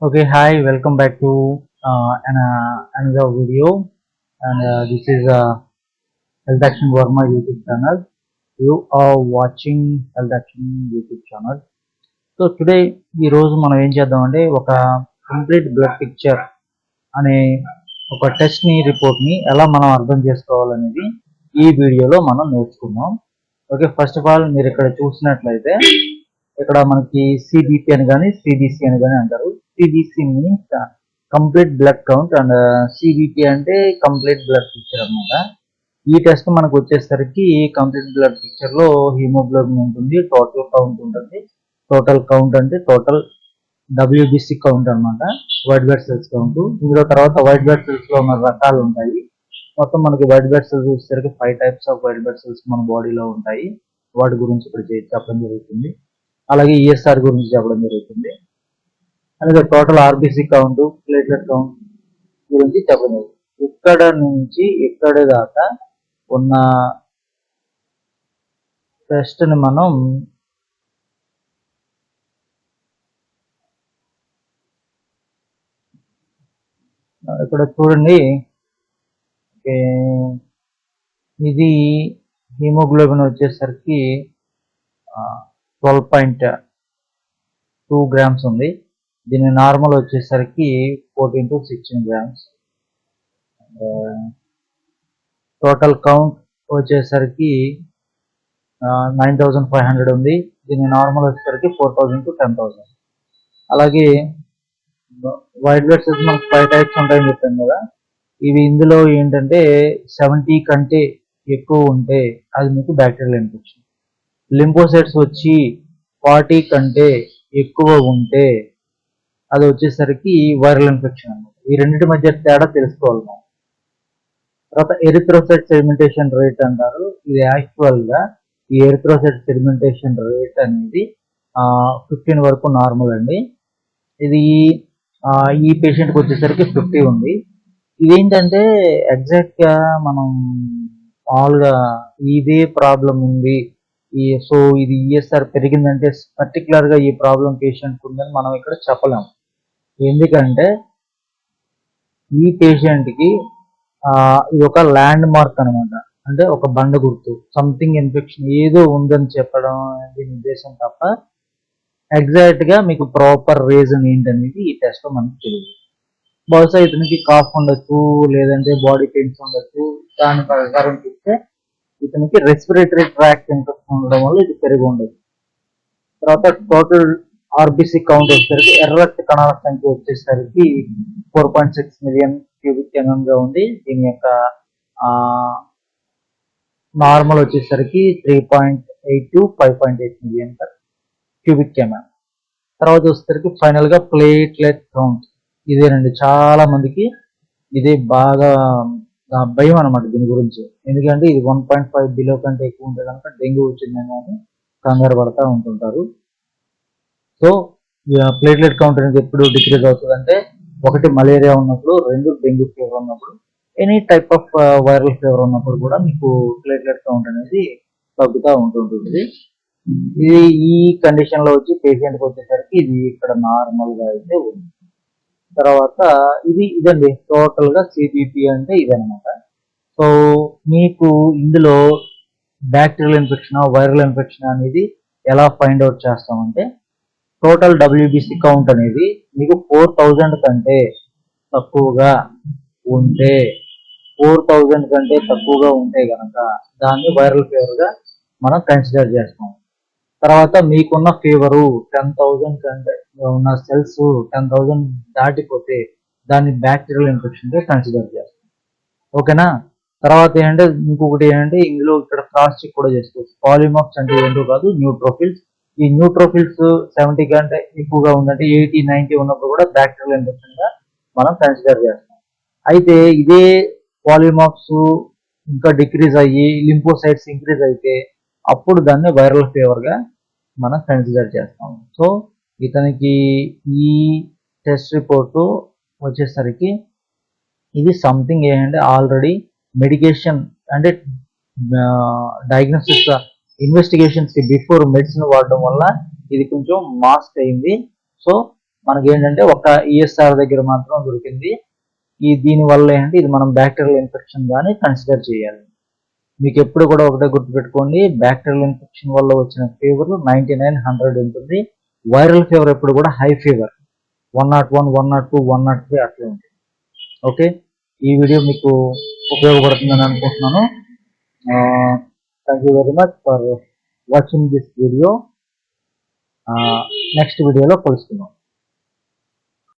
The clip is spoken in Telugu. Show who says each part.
Speaker 1: Okay, hi, welcome back to another video, and this is Health Action Verma YouTube channel. You are watching Health Action YouTube channel. So today ఈ రోజు మనం ఏం చేద్దామంటే ఒక కంప్లీట్ బ్లడ్ పిక్చర్ అనే ఒక టెస్ట్ రిపోర్ట్ ని ఎలా మనం అర్థం చేసుకోవాలనేది ఈ వీడియోలో మనం నేర్చుకుందాం. ఓకే, ఫస్ట్ ఆఫ్ ఆల్ మీరు ఇక్కడ చూసినట్లయితే ఇక్కడ మనకి సిబిపి అని కానీ సిబిసి అని కానీ అంటారు. CBC means complete blood count and CBP అంటే కంప్లీట్ బ్లడ్ పిక్చర్ అనమాట. ఈ టెస్ట్ మనకు వచ్చేసరికి కంప్లీట్ బ్లడ్ పిక్చర్ లో హిమోగ్లోబిన్ ఉంటుంది, టోటల్ కౌంట్ ఉంటుంది. టోటల్ కౌంట్ అంటే టోటల్ డబ్ల్యూబిసి కౌంట్ అనమాట, వైట్ బ్లడ్ సెల్స్ కౌంట్. ఇందులో తర్వాత వైట్ బ్లడ్ సెల్స్ లో ఉన్న రకాలు ఉంటాయి. మొత్తం మనకి వైట్ బ్లడ్ సెల్స్ వచ్చేసరికి 5 types off white blood cells మన బాడీలో ఉంటాయి. వాటి గురించి ఇప్పుడు చెప్పడం జరుగుతుంది. అలాగే ఈఎస్ఆర్ గురించి చెప్పడం జరుగుతుంది. అలాగే total RBC count, platelet count గురించి చెప్పడం జరుగుతుంది. ఇక్కడ నుంచి ఇక్కడ దాకా ఉన్న టెస్ట్ ని మనం ఇక్కడ చూడండి. ఇది హిమోగ్లోబిన్ వచ్చేసరికి 12.2 గ్రామ్స్ ఉంది. దీని నార్మల్ వచ్చేసరికి 14 to 16 గ్రామ్స్. టోటల్ కౌంట్ వచ్చేసరికి 9,500 ఉంది. దీని నార్మల్ వచ్చేసరికి 4,000 to 10,000. అలాగే వైట్ బ్లడ్ సెల్స్ మనకు 5 టైప్స్ ఉంటాయని చెప్పాను కదా. ఇవి ఇందులో ఏంటంటే 70 కంటే ఎక్కువ ఉంటే అది మీకు బ్యాక్టీరియల్ ఇన్ఫెక్షన్. లింఫోసైట్స్ వచ్చి 40 కంటే ఎక్కువ ఉంటే అది వచ్చేసరికి వైరల్ ఇన్ఫెక్షన్ అన్నమాట. ఈ రెండింటి మధ్య తేడా తెలుసుకోవాలి మనం. తర్వాత ఎరిథ్రోసైట్ సెడిమెంటేషన్ రేట్ అంటారు. ఇది యాక్చువల్ గా ఈ ఎరిథ్రోసైట్ సెడిమెంటేషన్ రేట్ అనేది 15 వరకు నార్మల్ అండి. ఇది ఈ పేషెంట్ కి వచ్చేసరికి 50 ఉంది. ఇదేంటంటే ఎగ్జాక్ట్ గా మనం మామూలుగా ఇదే ప్రాబ్లం ఉంది, సో ఇది ఈఎస్ఆర్ పెరిగిందంటే పర్టికులర్ గా ఈ ప్రాబ్లం పేషెంట్ ఉందని మనం ఇక్కడ చెప్పలేము. ఎందుకంటే ఈ పేషెంట్ కి ఇది ఒక ల్యాండ్ మార్క్ అనమాట. అంటే ఒక బండ గుర్తు, సంథింగ్ ఇన్ఫెక్షన్ ఏదో ఉందని చెప్పడం దీని ఉద్దేశం తప్ప ఎగ్జాక్ట్ గా మీకు ప్రాపర్ రీజన్ ఏంటనేది ఈ టెస్ట్ లో మనకు తెలియదు. బహుశా ఇతనికి కాఫ్ ఉండొచ్చు, లేదంటే బాడీ పెయిన్స్ ఉండొచ్చు. దాని ప్రకారం చూస్తే ఇతనికి రెస్పిరేటరీ ట్రాక్ట్ ఇన్ఫెక్షన్ ఉండడం వల్ల ఇది పెరిగి ఉండదు. తర్వాత టోటల్ ఆర్బిసి కౌంట్ వచ్చేసరికి ఎర్ర రక్త కణాల సంఖ్య వచ్చేసరికి 4.6 మిలియన్ క్యూబిక్ ఎంఎం గా ఉంది. దీని యొక్క నార్మల్ వచ్చేసరికి 3.8 to 5.8 మిలియన్ క్యూబిక్ ఎంఎం. తర్వాత వచ్చేసరికి ఫైనల్ గా ప్లేట్లెట్ కౌంట్. ఇదేనండి, చాలా మందికి ఇది బాగా భయం అనమాట దీని గురించి. ఎందుకంటే ఇది 1.5 బిలో కంటే ఎక్కువ ఉంటే కనుక డెంగ్యూ వచ్చిందని కానీ కంగారు పడతా ఉంటుంటారు. సో ప్లేట్లెట్ కౌంట్ అనేది ఎప్పుడు డిక్రీజ్ అవుతుంది అంటే, ఒకటి మలేరియా ఉన్నప్పుడు, రెండు డెంగ్యూ ఫీవర్ ఉన్నప్పుడు, any type of viral fever ఉన్నప్పుడు కూడా మీకు ప్లేట్లెట్ కౌంట్ అనేది తగ్గుతూ ఉంటుంటుంది. ఇది ఈ కండిషన్ లో వచ్చి పేషెంట్కి వచ్చేసరికి ఇది ఇక్కడ నార్మల్ గా అయితే ఉంది. తర్వాత ఇదండి టోటల్ గా సిబిపి అంటే ఇదనమాట. సో మీకు ఇందులో బ్యాక్టీరియల్ ఇన్ఫెక్షన్, వైరల్ ఇన్ఫెక్షన్ అనేది ఎలా ఫైండ్ అవుట్ చేస్తామంటే, టోటల్ డబ్ల్యూబిసి కౌంట్ అనేది మీకు 4,000 కంటే తక్కువగా ఉంటే 4,000 కంటే తక్కువగా ఉంటే కనుక దాన్ని వైరల్ ఫీవర్ గా మనం కన్సిడర్ చేస్తాం. తర్వాత మీకున్న ఫీవరు 10,000 కంటే ఉన్న సెల్స్ 10,000 దాటిపోతే దాన్ని బ్యాక్టీరియల్ ఇన్ఫెక్షన్ గా కన్సిడర్ చేస్తాం. ఓకేనా. తర్వాత ఏంటంటే ఇంకొకటి ఏంటంటే ఇందులో ఇక్కడ క్రాస్ చెక్ కూడా చేసుకోవచ్చు. పాలిమాక్స్ అంటే ఏంటో కాదు, న్యూట్రోఫిల్స్. ఈ న్యూట్రోఫిల్స్ 70 కంటే ఎక్కువగా ఉందంటే 80, 90 ఉన్నప్పుడు కూడా బ్యాక్టీరియల్ ఇన్ఫెక్షన్ గా మనం కన్సిడర్ చేస్తాం. అయితే ఇదే పాలిమాక్స్ ఇంకా డిక్రీజ్ అయ్యి లింఫోసైట్స్ ఇంక్రీజ్ అయితే అప్పుడు దాన్ని వైరల్ ఫీవర్ గా మనం కన్సిడర్ చేస్తాం. సో ఇతనికి ఈ టెస్ట్ రిపోర్టు వచ్చేసరికి ఇది సంథింగ్ ఏంటంటే ఆల్రెడీ మెడికేషన్ అంటే డయాగ్నోసిస్ ఇన్వెస్టిగేషన్స్ కి బిఫోర్ మెడిసిన్ వాడడం వల్ల ఇది కొంచెం మాస్క్ అయింది. సో మనకి ఏంటంటే ఒక ఈఎస్ఆర్ దగ్గర మాత్రం దొరికింది. దీని వల్ల ఏంటంటే ఇది మనం బ్యాక్టీరియల్ ఇన్ఫెక్షన్ కానీ కన్సిడర్ చేయాలి. మీకు ఎప్పుడు కూడా ఒకటే గుర్తుపెట్టుకోండి, బ్యాక్టీరియల్ ఇన్ఫెక్షన్ వల్ల వచ్చిన ఫీవర్ 99, 100 ఉంటుంది. వైరల్ ఫీవర్ ఎప్పుడు కూడా హై ఫీవర్ 101, 102, 103 అట్లా ఉంటుంది. ఓకే, ఈ వీడియో మీకు ఉపయోగపడుతుందని అనుకుంటున్నాను. Thank you very much for watching this video. Next వీడియోలో కలుసుకుందాం.